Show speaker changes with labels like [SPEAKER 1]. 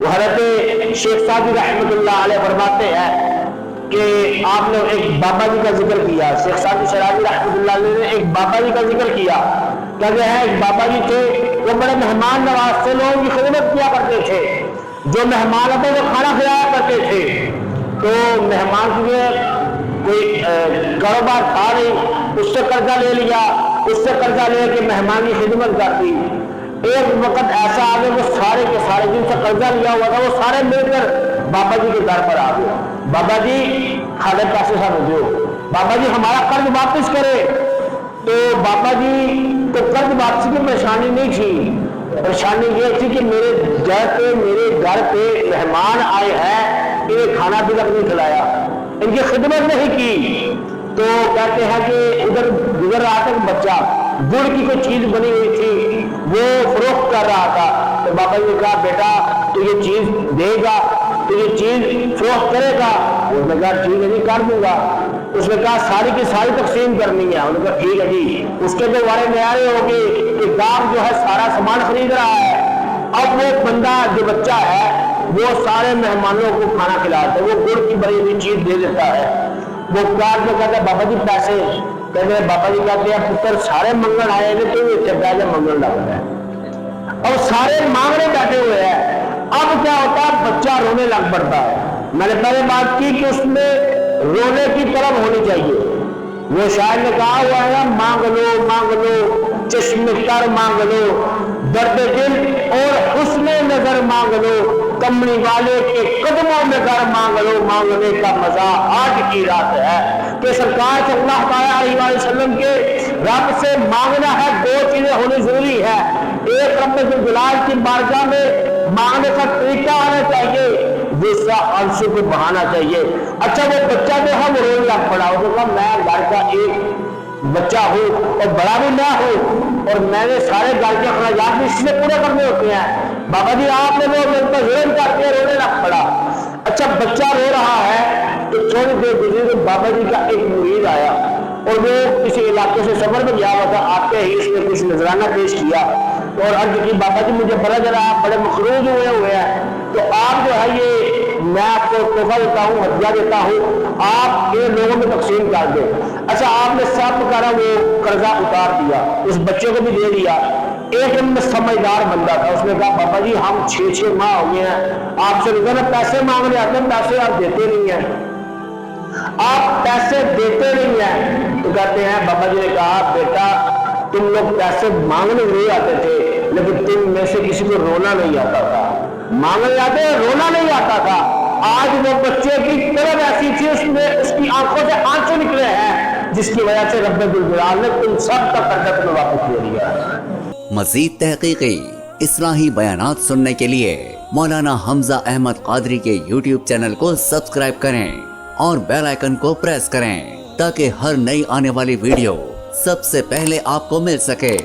[SPEAKER 1] وہ حضرت شیخ سعدی رحمۃ اللہ علیہ فرماتے ہیں کہ آپ نے ایک بابا جی کا ذکر کیا، شیخ سعدی شرازی رحمۃ اللہ علیہ نے ایک بابا جی کا ذکر کیا، کہتے ہیں ایک بابا جی تھے وہ بڑے مہمان نواز سے لوگوں کی خدمت کیا کرتے تھے، جو مہمان آتے وہ کھانا کھلایا کرتے تھے، تو مہمان کے لیے کوئی کاروبار تھا نہیں، اس سے قرضہ لے لیا، اس سے قرضہ لے کے مہمان کی خدمت کر دی۔ ایک وقت ایسا آ گیا وہ سارے کے سارے جن سے قرضہ لیا ہوا تھا وہ سارے مل کر بابا جی کے در پر آ گئے، بابا جی ہمارے پیسے سب دو، بابا جی ہمارا قرض واپس کرے۔ تو بابا جی کو قرض واپسی کی پریشانی نہیں تھی، پریشانی یہ تھی کہ میرے گھر پہ مہمان آئے ہیں، انہیں کھانا بھی تک نہیں کھلایا، ان کی خدمت نہیں کی۔ تو کہتے ہیں کہ ادھر گزر رہا تھا کہ بچہ گڑ کی کوئی چیز بنی ہوئی تھی وہ فروخت کر رہا تھا، تو بابا جی نے کہا بیٹا تو یہ چیز دے گا، تو یہ چیز فروخت کرے گا؟ اس نے کہا ٹھیک ہے جی کر دوں گا۔ اس نے کہا ساری کی ساری تقسیم کرنی ہے؟ انہوں نے کہا ٹھیک ہے جی۔ اس کے جو والے نیارے ہوگی کہ گاہک جو ہے سارا سامان خرید رہا ہے، اب وہ بندہ جو بچہ ہے وہ سارے مہمانوں کو کھانا کھلاتا ہے، وہ گڑ کی بڑی ہوئی چیز دے دیتا ہے۔ وہ کار جو کہتا ہے بابا جی پیسے، کہتے ہیں بابا جی کہتے ہیں پتر سارے منگل آئے ہیں تو اتنے پیسے منگل لگتا ہے، اور سارے مانگنے بیٹھے ہوئے ہیں۔ اب کیا ہوتا ہے بچہ رونے لگ پڑتا ہے۔ میں نے پہلے بات کی کہ اس میں رونے کی طلب ہونی چاہیے۔ وہ شاعر نے کہا ہوا ہے مانگ لو چشم تر مانگ لو، درد دل اور حسن نظر مانگ لو، کملی والے کے قدموں میں گھر مانگ لو، مانگنے کا مزہ آج کی رات ہے۔ کہ سرکار صلی اللہ علیہ وسلم کے رب سے مانگنا ہے، دو چیزیں ہونی ضروری ہے۔ ایک رب جلال کی بارگاہ میں مانگنے کا طریقہ آنا چاہیے، دوسرا آنسو کو بہانا چاہیے۔ اچھا وہ بچہ جو ہے وہ رونے لگ پڑا، اس نے کہا میں گھر کا ایک بچہ ہوں اور بڑا بھی میں ہوں، اور میں نے سارے گھر کے اخراجات بھی اس سے پورے کرنے ہوتے ہیں۔ بابا جی آپ نے وہ میرے پر ظلم کرتے ہیں، رونے لگ پڑا۔ اچھا بچہ رو رہا ہے تو تھوڑی دیر گزری تو بابا جی کا ایک مرید آیا، اور وہ کسی علاقے سے سفر میں گیا ہوا تھا، آتے ہی اس نے کچھ نذرانہ پیش کیا اور عرض کی بابا جی مجھے بڑا ذرا آپ بڑے مخروج ہوئے ہیں، تو آپ جو ہے یہ میں آپ کو تحفہ دیتا ہوں، ہدیہ دیتا ہوں، آپ یہ لوگوں میں تقسیم کر دیں۔ اچھا آپ نے سب کرا وہ قرضہ اتار دیا، اس بچے کو بھی دے دیا۔ ایک میں سمجھدار بندہ تھا، اس نے کہا بابا جی ہم 6 ماہ ہو گئے ہیں آپ سے پیسے مانگنے آتے ہیں، پیسے آپ دیتے نہیں ہیں، آپ پیسے دیتے نہیں ہیں۔ تو کہتے ہیں بابا جی نے کہا بیٹا تم لوگ پیسے مانگنے نہیں آتے تھے، لیکن تم میں سے کسی کو رونا نہیں آتا تھا، مانگنے آتے رونا نہیں آتا تھا۔ آج وہ بچے کی طرف ایسی تھی، اس کی آنکھوں سے آنسو نکلے ہیں، جس کی وجہ سے رب الجلال نے تم سب کا قرضہ تمہیں واپس دے دیا۔
[SPEAKER 2] مزید تحقیقی اصلاحی بیانات سننے کے لیے مولانا حمزہ احمد قادری کے YouTube چینل کو سبسکرائب کریں اور بیل آئیکن کو پریس کریں تاکہ ہر نئی آنے والی ویڈیو سب سے پہلے آپ کو مل سکے۔